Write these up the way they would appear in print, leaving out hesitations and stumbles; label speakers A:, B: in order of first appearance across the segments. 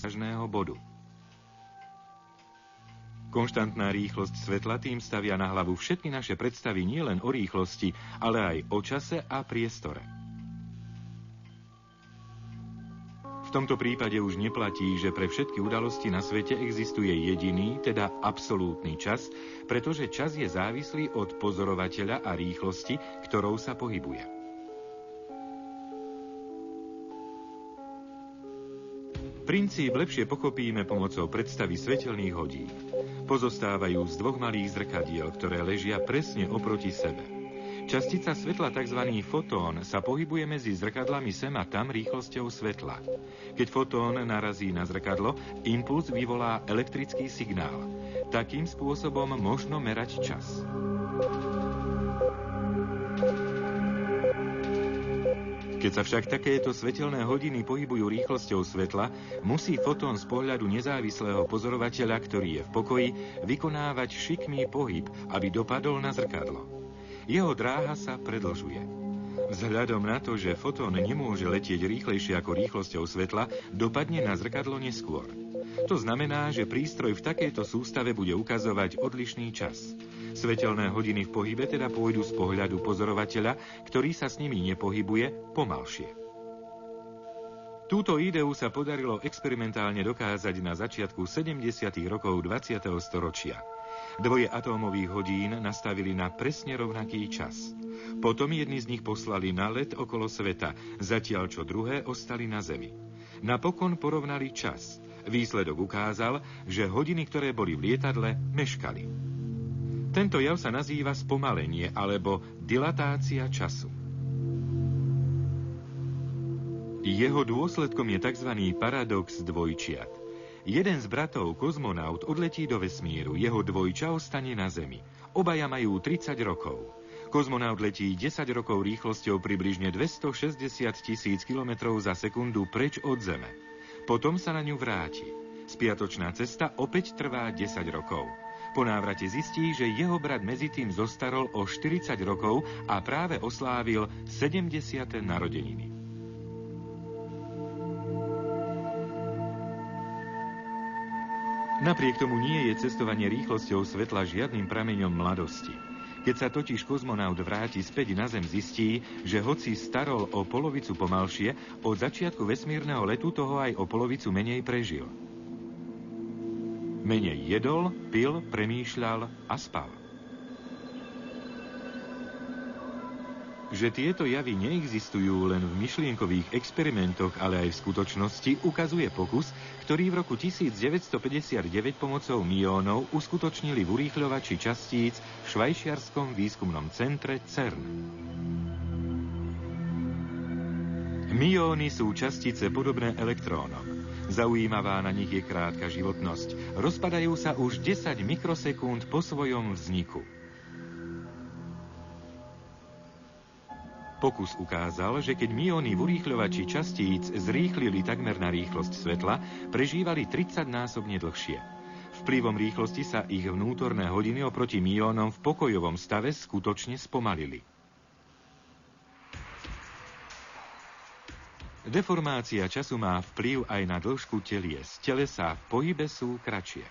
A: každého bodu. Konštantná rýchlosť svetla tým stavia na hlavu všetky naše predstavy nielen o rýchlosti, ale aj o čase a priestore. V tomto prípade už neplatí, že pre všetky udalosti na svete existuje jediný, teda absolútny čas, pretože čas je závislý od pozorovateľa a rýchlosti, ktorou sa pohybuje. Princíp lepšie pochopíme pomocou predstavy svetelných hodín. Pozostávajú z dvoch malých zrkadiel, ktoré ležia presne oproti sebe. Častica svetla, tzv. Fotón, sa pohybuje medzi zrkadlami sem a tam rýchlosťou svetla. Keď fotón narazí na zrkadlo, impuls vyvolá elektrický signál. Takým spôsobom možno merať čas. Keď sa však takéto svetelné hodiny pohybujú rýchlosťou svetla, musí fotón z pohľadu nezávislého pozorovateľa, ktorý je v pokoji, vykonávať šikmý pohyb, aby dopadol na zrkadlo. Jeho dráha sa predĺžuje. Vzhľadom na to, že fotón nemôže letieť rýchlejšie ako rýchlosťou svetla, dopadne na zrkadlo neskôr. To znamená, že prístroj v takejto sústave bude ukazovať odlišný čas. Svetelné hodiny v pohybe teda pôjdu z pohľadu pozorovateľa, ktorý sa s nimi nepohybuje, pomalšie. Túto ideu sa podarilo experimentálne dokázať na začiatku 70. rokov 20. storočia. Dvoje atómových hodín nastavili na presne rovnaký čas. Potom jedni z nich poslali na let okolo sveta, zatiaľ čo druhé ostali na Zemi. Napokon porovnali čas. Výsledok ukázal, že hodiny, ktoré boli v lietadle, meškali. Tento jav sa nazýva spomalenie alebo dilatácia času. Jeho dôsledkom je tzv. Paradox dvojčiat. Jeden z bratov, kozmonaut, odletí do vesmíru, jeho dvojča ostane na Zemi. Obaja majú 30 rokov. Kozmonaut letí 10 rokov rýchlosťou približne 260 000 km za sekundu preč od Zeme. Potom sa na ňu vráti. Spiatočná cesta opäť trvá 10 rokov. Po návrate zistí, že jeho brat medzitým zostarol o 40 rokov a práve oslávil 70. narodeniny. Napriek tomu nie je cestovanie rýchlosťou svetla žiadnym prameňom mladosti. Keď sa totiž kozmonaut vráti späť na Zem, zistí, že hoci starol o polovicu pomalšie, od začiatku vesmírneho letu toho aj o polovicu menej prežil. Menej jedol, pil, premýšľal a spal. Že tieto javy neexistujú len v myšlienkových experimentoch, ale aj v skutočnosti, ukazuje pokus, ktorý v roku 1959 pomocou myónov uskutočnili v urýchľovači častíc v švajčiarskom výskumnom centre CERN. Myóny sú častice podobné elektrónom. Zaujímavá na nich je krátka životnosť. Rozpadajú sa už 10 mikrosekúnd po svojom vzniku. Pokus ukázal, že keď myóny v urýchľovači častíc zrýchlili takmer na rýchlosť svetla, prežívali 30-násobne dlhšie. Vplyvom rýchlosti sa ich vnútorné hodiny oproti myónom v pokojovom stave skutočne spomalili. Deformácia času má vplyv aj na dĺžku telies. Telesá v pohybe sú kratšie.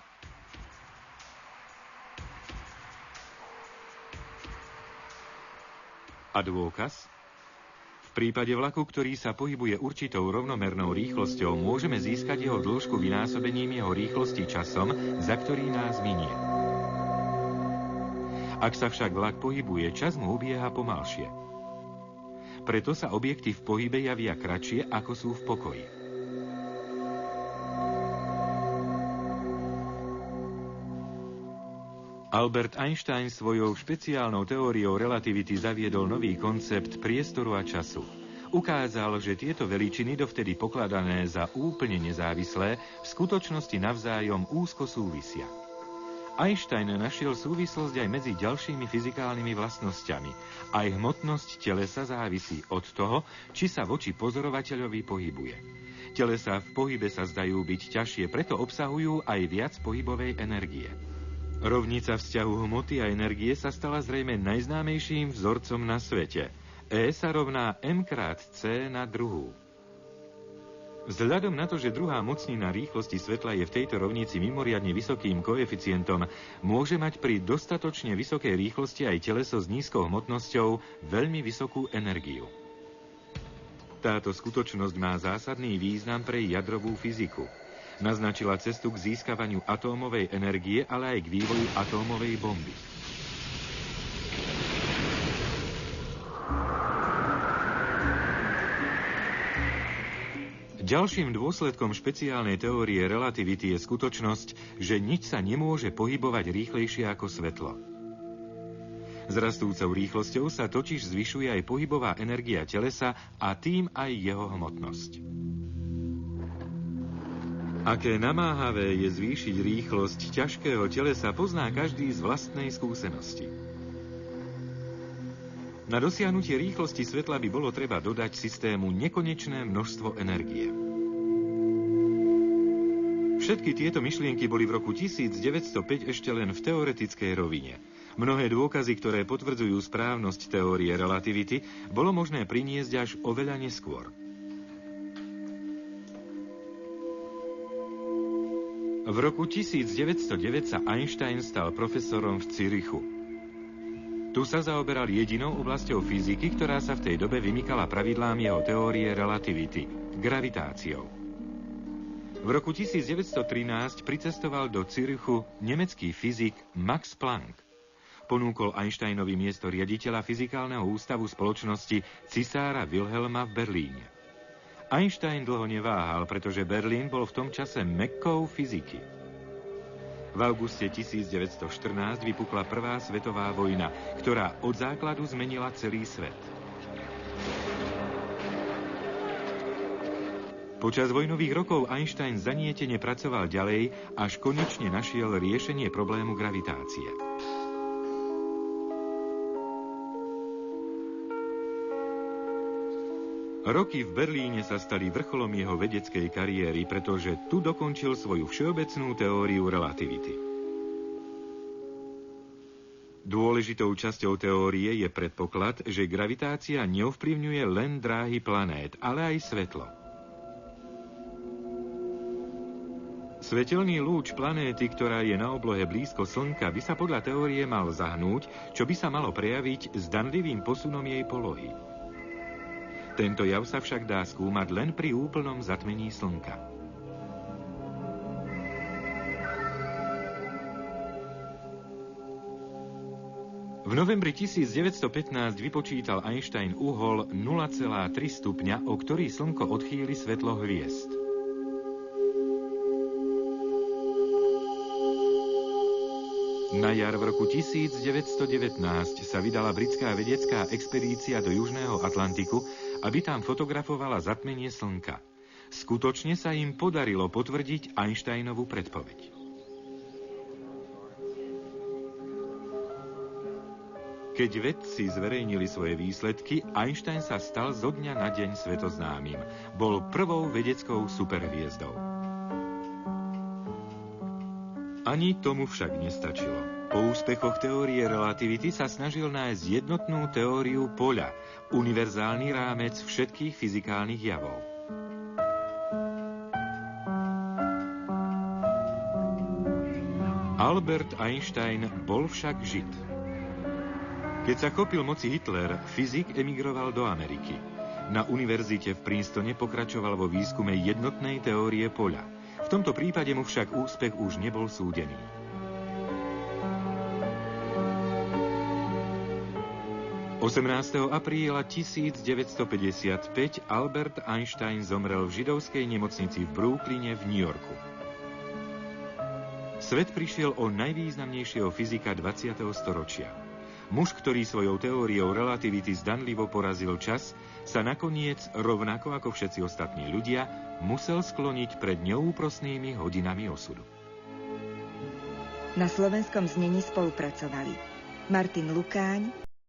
A: A dôkaz? V prípade vlaku, ktorý sa pohybuje určitou rovnomernou rýchlosťou, môžeme získať jeho dĺžku vynásobením jeho rýchlosti časom, za ktorý nás minie. Ak sa však vlak pohybuje, čas mu ubieha pomalšie. Preto sa objekty v pohybe javia kratšie, ako sú v pokoji. Albert Einstein svojou špeciálnou teóriou relativity zaviedol nový koncept priestoru a času. Ukázal, že tieto veličiny, dovtedy pokladané za úplne nezávislé, v skutočnosti navzájom úzko súvisia. Einstein našiel súvislosť aj medzi ďalšími fyzikálnymi vlastnosťami. Aj hmotnosť telesa závisí od toho, či sa voči pozorovateľovi pohybuje. Telesá v pohybe sa zdajú byť ťažšie, preto obsahujú aj viac pohybovej energie. Rovnica vzťahu hmoty a energie sa stala zrejme najznámejším vzorcom na svete. E sa rovná m krát c na druhú. Vzhľadom na to, že druhá mocnina rýchlosti svetla je v tejto rovnici mimoriadne vysokým koeficientom, môže mať pri dostatočne vysokej rýchlosti aj teleso s nízkou hmotnosťou veľmi vysokú energiu. Táto skutočnosť má zásadný význam pre jadrovú fyziku. Naznačila cestu k získavaniu atómovej energie, ale aj k vývoju atómovej bomby. Ďalším dôsledkom špeciálnej teórie relativity je skutočnosť, že nič sa nemôže pohybovať rýchlejšie ako svetlo. S rastúcou rýchlosťou sa totiž zvyšuje aj pohybová energia telesa a tým aj jeho hmotnosť. Aké namáhavé je zvýšiť rýchlosť ťažkého telesa, pozná každý z vlastnej skúsenosti. Na dosiahnutie rýchlosti svetla by bolo treba dodať systému nekonečné množstvo energie. Všetky tieto myšlienky boli v roku 1905 ešte len v teoretickej rovine. Mnohé dôkazy, ktoré potvrdzujú správnosť teórie relativity, bolo možné priniesť až oveľa neskôr. V roku 1909 sa Einstein stal profesorom v Zürichu. Tu sa zaoberal jedinou oblasťou fyziky, ktorá sa v tej dobe vymykala pravidlám jeho teórie relativity – gravitáciou. V roku 1913 pricestoval do Zürichu nemecký fyzik Max Planck. Ponúkol Einsteinovi miesto riaditeľa fyzikálneho ústavu spoločnosti cisára Wilhelma v Berlíne. Einstein dlho neváhal, pretože Berlín bol v tom čase Mekkou fyziky. V auguste 1914 vypukla prvá svetová vojna, ktorá od základu zmenila celý svet. Počas vojnových rokov Einstein zanietene pracoval ďalej, až konečne našiel riešenie problému gravitácie. Roky v Berlíne sa stali vrcholom jeho vedeckej kariéry, pretože tu dokončil svoju všeobecnú teóriu relativity. Dôležitou časťou teórie je predpoklad, že gravitácia neovplyvňuje len dráhy planét, ale aj svetlo. Svetelný lúč planéty, ktorá je na oblohe blízko Slnka, by sa podľa teórie mal zahnúť, čo by sa malo prejaviť zdanlivým posunom jej polohy. Tento jav sa však dá skúmať len pri úplnom zatmení Slnka. V novembri 1915 vypočítal Einstein uhol 0,3 stupňa, o ktorý Slnko odchýli svetlo hviezd. Na jar v roku 1919 sa vydala britská vedecká expedícia do Južného Atlantiku, aby tam fotografovala zatmenie Slnka. Skutočne sa im podarilo potvrdiť Einsteinovú predpoveď. Keď vedci zverejnili svoje výsledky, Einstein sa stal zo dňa na deň svetoznámym. Bol prvou vedeckou superhviezdou. Ani tomu však nestačilo. Po úspechoch teórie relativity sa snažil nájsť jednotnú teóriu poľa, univerzálny rámec všetkých fyzikálnych javov. Albert Einstein bol však Žid. Keď sa chopil moci Hitler, fyzik emigroval do Ameriky. Na univerzite v Princetone pokračoval vo výskume jednotnej teórie poľa. V tomto prípade mu však úspech už nebol súdený. – 18. apríla 1955 Albert Einstein zomrel v židovskej nemocnici v Brooklyne v New Yorku. Svet prišiel o najvýznamnejšieho fyzika 20. storočia. Muž, ktorý svojou teóriou relativity zdanlivo porazil čas, sa nakoniec, rovnako ako všetci ostatní ľudia, musel skloniť pred neúprosnými hodinami osudu.
B: Na slovenskom znení spolupracovali Martin Lukáň,